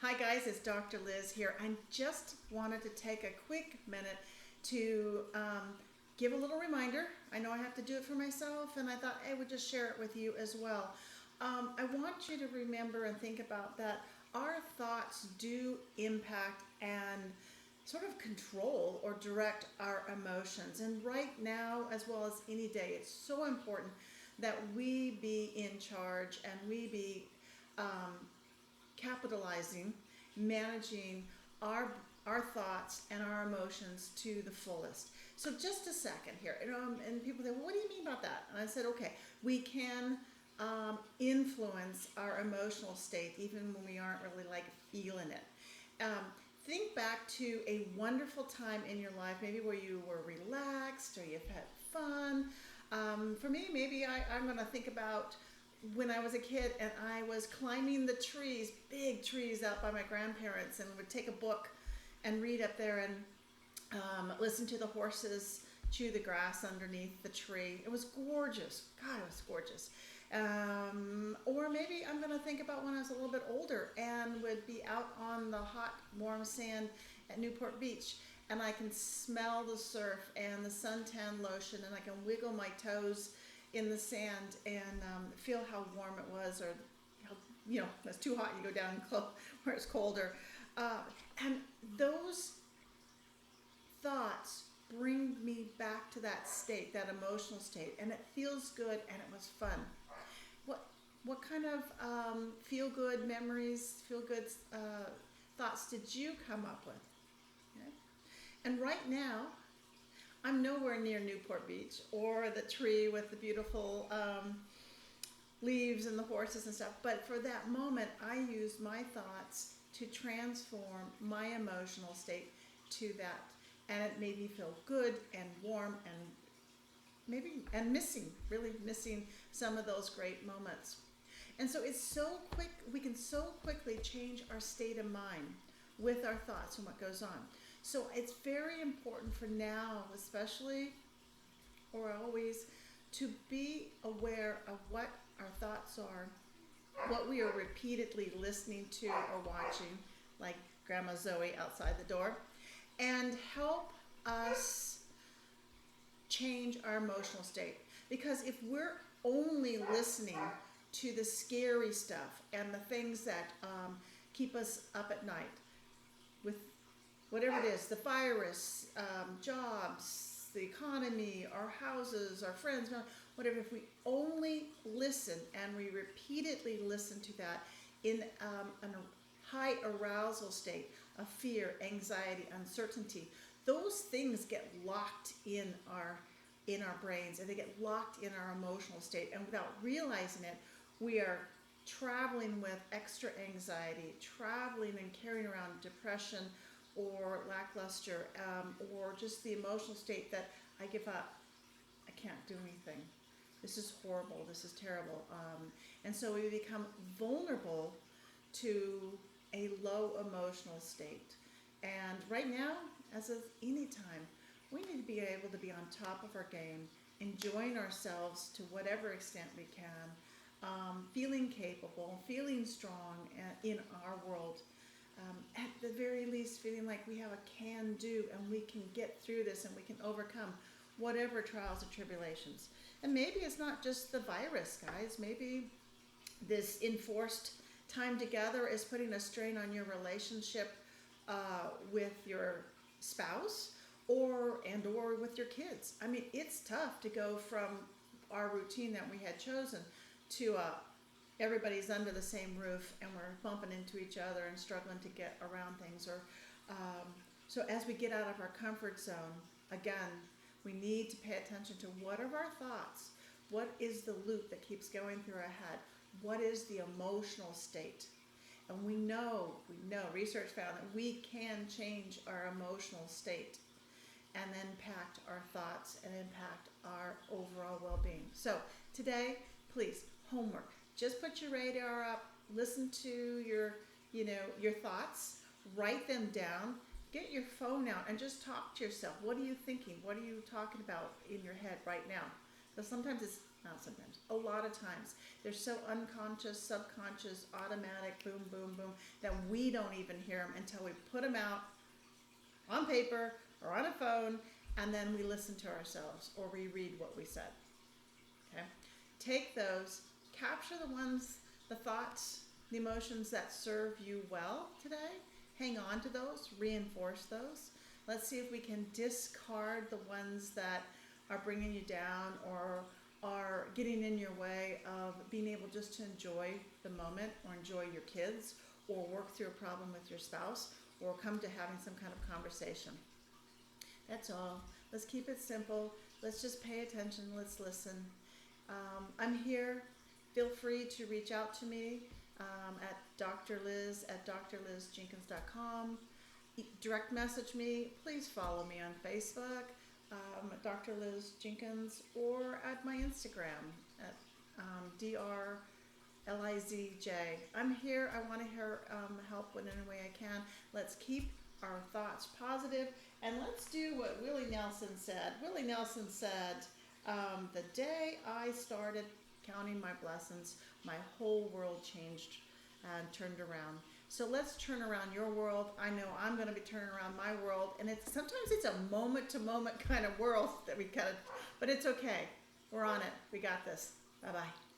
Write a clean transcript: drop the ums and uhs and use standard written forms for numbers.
Hi guys, it's Dr. Liz here. I just wanted to take a quick minute to give a little reminder. I know I have to do it for myself, and I thought I would just share it with you as well. I want you to remember and think about that our thoughts do impact and sort of control or direct our emotions. And right now, as well as any day, it's so important that we be in charge and we be um, capitalizing, managing our our thoughts and our emotions to the fullest. So just a second here, and people say, well, what do you mean about that? And I said, okay, we can influence our emotional state even when we aren't really like feeling it. Think back to a wonderful time in your life, maybe where you were relaxed or you've had fun. For me, maybe I'm going to think about when I was a kid and I was climbing the trees, big trees out by my grandparents, and would take a book and read up there and listen to the horses chew the grass underneath the tree. It was gorgeous. God, it was gorgeous. Or maybe I'm going to think about when I was a little bit older and would be out on the hot, warm sand at Newport Beach, and I can smell the surf and the suntan lotion, and I can wiggle my toes in the sand and feel how warm it was, or how, it's too hot, you go down where it's colder. And those thoughts bring me back to that state, that emotional state, and it feels good and it was fun. What kind of feel good memories, feel good thoughts did you come up with? Okay. And right now, I'm nowhere near Newport Beach or the tree with the beautiful leaves and the horses and stuff. But for that moment, I used my thoughts to transform my emotional state to that. And it made me feel good and warm and really missing some of those great moments. And so it's so quick, we can so quickly change our state of mind with our thoughts and what goes on. So it's very important for now, especially or always, to be aware of what our thoughts are, what we are repeatedly listening to or watching, like Grandma Zoe outside the door, and help us change our emotional state. Because if we're only listening to the scary stuff and the things that keep us up at night with whatever it is, the virus, jobs, the economy, our houses, our friends, whatever, if we only listen and we repeatedly listen to that in a high arousal state of fear, anxiety, uncertainty, those things get locked in our brains, and they get locked in our emotional state, and without realizing it, we are traveling with extra anxiety, traveling and carrying around depression or lackluster, or just the emotional state that I give up, I can't do anything, this is horrible, this is terrible, and so we become vulnerable to a low emotional state. And right now, as of any time, we need to be able to be on top of our game, enjoying ourselves to whatever extent we can, feeling capable, feeling strong in our world. At the very least, feeling like we have a can-do and we can get through this and we can overcome whatever trials or tribulations. And maybe it's not just the virus, guys. Maybe this enforced time together is putting a strain on your relationship with your spouse or with your kids. I mean, it's tough to go from our routine that we had chosen to everybody's under the same roof and we're bumping into each other and struggling to get around things. Or so as we get out of our comfort zone, again, we need to pay attention to what are our thoughts, what is the loop that keeps going through our head, what is the emotional state. And we know, research found that we can change our emotional state and impact our thoughts and impact our overall well-being. So today, please, homework. Just put your radar up, listen to your thoughts, write them down, get your phone out and just talk to yourself. What are you thinking? What are you talking about in your head right now? Because sometimes it's not sometimes, a lot of times. They're so unconscious, subconscious, automatic, boom, boom, boom, that we don't even hear them until we put them out on paper or on a phone, and then we listen to ourselves or we read what we said. Okay? Take those, capture the ones, the thoughts, the emotions that serve you well today. Hang on to those, reinforce those. Let's see if we can discard the ones that are bringing you down or are getting in your way of being able just to enjoy the moment or enjoy your kids or work through a problem with your spouse or come to having some kind of conversation. That's all. Let's keep it simple. Let's just pay attention. Let's listen. I'm here. Feel free to reach out to me at Dr. Liz at drlizjenkins.com. Direct message me. Please follow me on Facebook, Dr. Liz Jenkins, or at my Instagram at drlizj. I'm here. I want to help in any way I can. Let's keep our thoughts positive, and let's do what Willie Nelson said. Willie Nelson said, the day I started counting my blessings, my whole world changed and turned around. So let's turn around your world. I know I'm going to be turning around my world, and sometimes it's a moment-to-moment kind of world that we but it's okay. We're on it. We got this. Bye-bye.